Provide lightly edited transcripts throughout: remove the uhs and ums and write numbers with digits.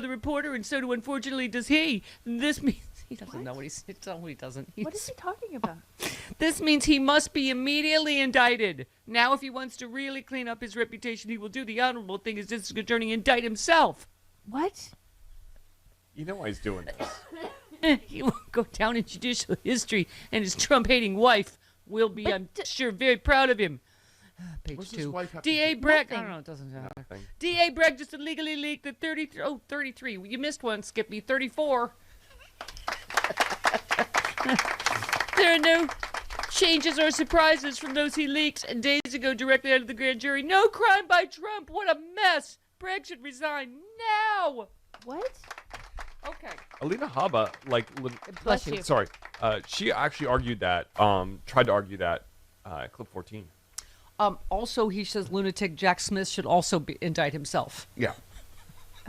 the reporter, and so do, unfortunately, does he. This means he doesn't know what he's. No, he doesn't. What is he talking about? This means he must be immediately indicted. Now, if he wants to really clean up his reputation, he will do the honorable thing as district attorney, indict himself. What? You know why he's doing this. He will go down in judicial history, and his Trump-hating wife will be, I'm sure, very proud of him. Page What's 2. his wife have to D.A. do? Bragg. Nothing. I don't know. It doesn't matter. Nothing. D.A. Bragg just illegally leaked the 33. You missed one, Skippy. 34. There are no changes or surprises from those he leaked days ago directly out of the grand jury. No crime by Trump. What a mess. Bragg should resign now. What? Okay. Alina Habba, Bless you. sorry, she actually argued that, tried to argue that, clip 14. Also, he says lunatic Jack Smith should also indict himself. Yeah.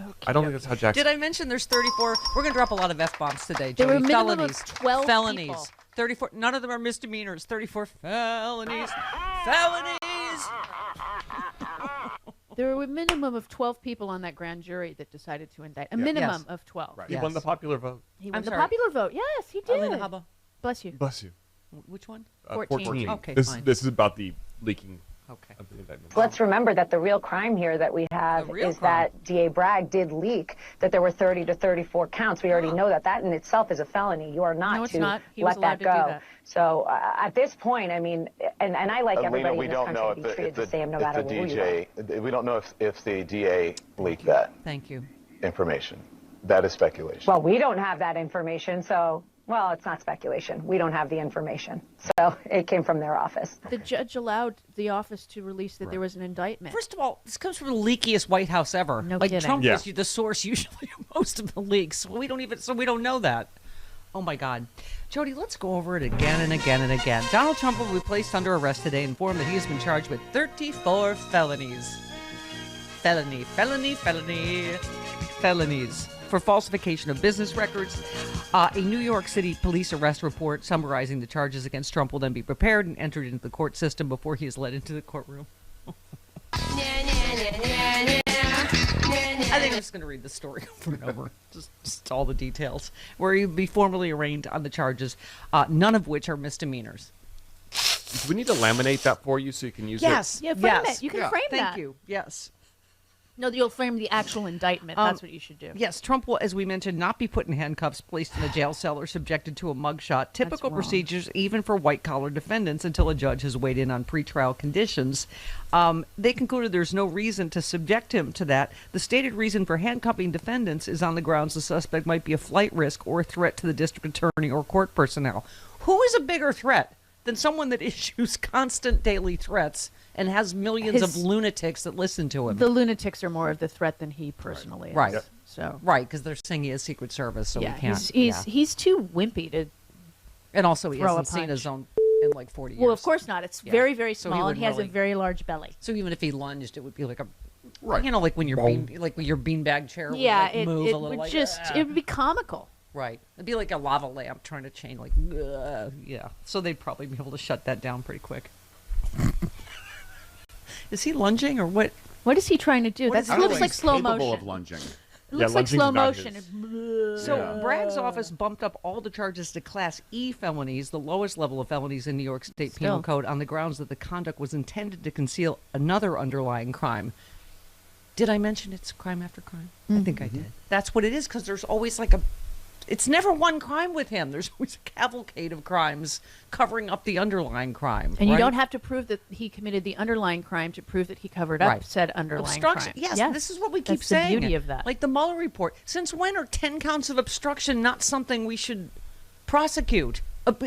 Okay. I don't think that's how Jackson. Did I mention there's 34? We're going to drop a lot of F-bombs today, There Jody. were a minimum of Felonies. 12 Felonies. people. 34. None of them are misdemeanors. 34 felonies. Felonies! There were a minimum of 12 people on that grand jury that decided to indict. A minimum Yes. of 12. Right. Yes. He won the popular vote. He won I'm the sorry. popular vote. Yes, he did. Alina Habba. Bless you. Bless you. Which one? 14. Okay, this, fine. This is about the leaking Okay. of the indictment. Let's remember that the real crime here that we have The real is crime. that D.A. Bragg did leak that there were 30 to 34 counts. We already know that. That in itself is a felony. You are not No, it's to not. He was let that allowed to do go. that. So at this point, I mean, and I like everybody we in this don't know country to be treated the same no if matter the who you are. DJ, we don't know if the DA leaked that Thank you. information. That is speculation. Well, we don't have that information, so, well, it's not speculation. We don't have the information. So it came from their office. The judge allowed the office to release that there was an indictment. First of all, this comes from the leakiest White House ever. No like kidding. Trump Yeah. was the source usually of most of the leaks. We don't know that. Oh my God. Jody, let's go over it again and again and again. Donald Trump will be placed under arrest today, informed that he has been charged with 34 felonies. Felonies for falsification of business records. A New York City police arrest report summarizing the charges against Trump will then be prepared and entered into the court system before he is led into the courtroom. I think I'm just going to read the story over and over, just all the details, where he'll be formally arraigned on the charges, none of which are misdemeanors. Do we need to laminate that for you so you can use Yes. Yeah, frame yes. it. You can Yeah. frame that. Thank you. Yes. No, you'll frame the actual indictment. That's what you should do. Yes, Trump will, as we mentioned, not be put in handcuffs, placed in a jail cell, or subjected to a mugshot. Typical wrong. procedures, even for white-collar defendants, until a judge has weighed in on pretrial conditions. They concluded there's no reason to subject him to that. The stated reason for handcuffing defendants is on the grounds the suspect might be a flight risk or a threat to the district attorney or court personnel. Who is a bigger threat than someone that issues constant daily threats and has millions of lunatics that listen to him? The lunatics are more of the threat than he personally is. Right. So Right, because they're saying he has Secret Service, so yeah, we can't. he's too wimpy to. And also, he throw a hasn't seen punch. his own in like 40 years. Well, of course not. It's Yeah. very, very So he small, and he has wouldn't a really- very large belly. So even if he lunged, it would be like a, Right. you know, like when your like when your beanbag chair would Yeah, like move it a little would like, just it would be comical. right. It'd be like a lava lamp trying to chain like, yeah. So they'd probably be able to shut that down pretty quick. Is he lunging or what? What is he trying to do? What That is he looks doing? like He's slow capable motion. of lunging. It looks like lunging's slow not motion. So Bragg's office bumped up all the charges to Class E felonies, the lowest level of felonies in New York State Penal Still. Code, on the grounds that the conduct was intended to conceal another underlying crime. Did I mention it's crime after crime? I think I did. That's what it is, because there's always like it's never one crime with him. There's always a cavalcade of crimes covering up the underlying crime. And you right? don't have to prove that he committed the underlying crime to prove that he covered up Right. said underlying obstruction. crime. Yes, this is what we keep That's saying. the beauty of that. Like the Mueller report. Since when are 10 counts of obstruction not something we should prosecute?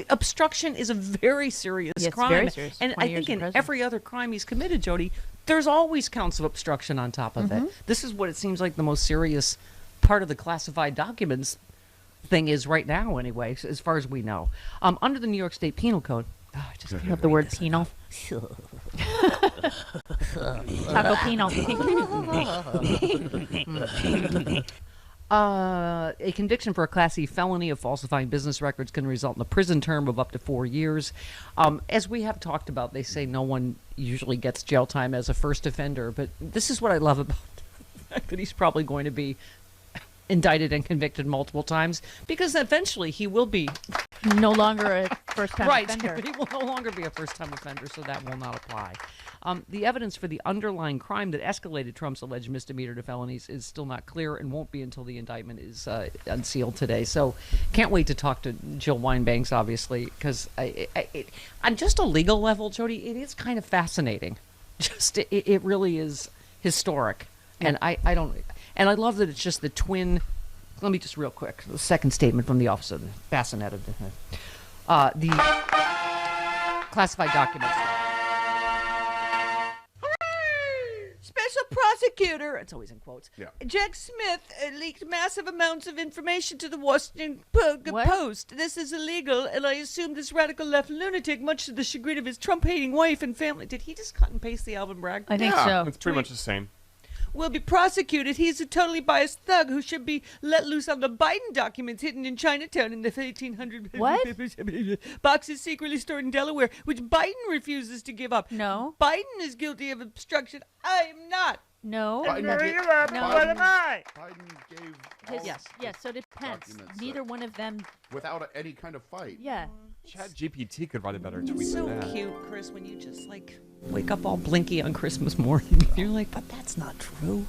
Obstruction is a very serious Yeah, it's crime. very serious. And 20 I years think in in prison. every other crime he's committed, Jody, there's always counts of obstruction on top of Mm-hmm. it. This is what it seems like the most serious part of the classified documents thing is right now, anyway, as far as we know. Under the New York State Penal Code, I just You have the word penal. Taco penal. a conviction for a Class E felony of falsifying business records can result in a prison term of up to 4 years. As we have talked about, they say no one usually gets jail time as a first offender, but this is what I love about the fact that he's probably going to be indicted and convicted multiple times, because eventually he will be No longer a first-time right. offender. He will no longer be a first-time offender, so that will not apply. The evidence for the underlying crime that escalated Trump's alleged misdemeanor to felonies is still not clear and won't be until the indictment is unsealed today. So can't wait to talk to Jill Wine-Banks, obviously, because on just a legal level, Jody, it is kind of fascinating. It really is historic. And I don't... And I love that it's just the twin... Let me just real quick. The second statement from the Office of the Bassinet of the classified documents. Special prosecutor, it's always in quotes, Jack Smith leaked massive amounts of information to the Washington Post. This is illegal, and I assume this radical left lunatic, much to the chagrin of his Trump-hating wife and family. Did he just cut and paste the Alvin Bragg? I think so. It's pretty much the same. Will be prosecuted. He's a totally biased thug who should be let loose on the Biden documents hidden in Chinatown in the 1800 boxes secretly stored in Delaware, which Biden refuses to give up. No. Biden is guilty of obstruction. I am not. No. Biden What am I? Biden gave all Yes, so did Pence. documents Neither one of them. without any kind of fight. Yeah. ChatGPT could write a better tweet It's so than that. cute, Chris, when you just like wake up all blinky on Christmas morning. You're like, but that's not true.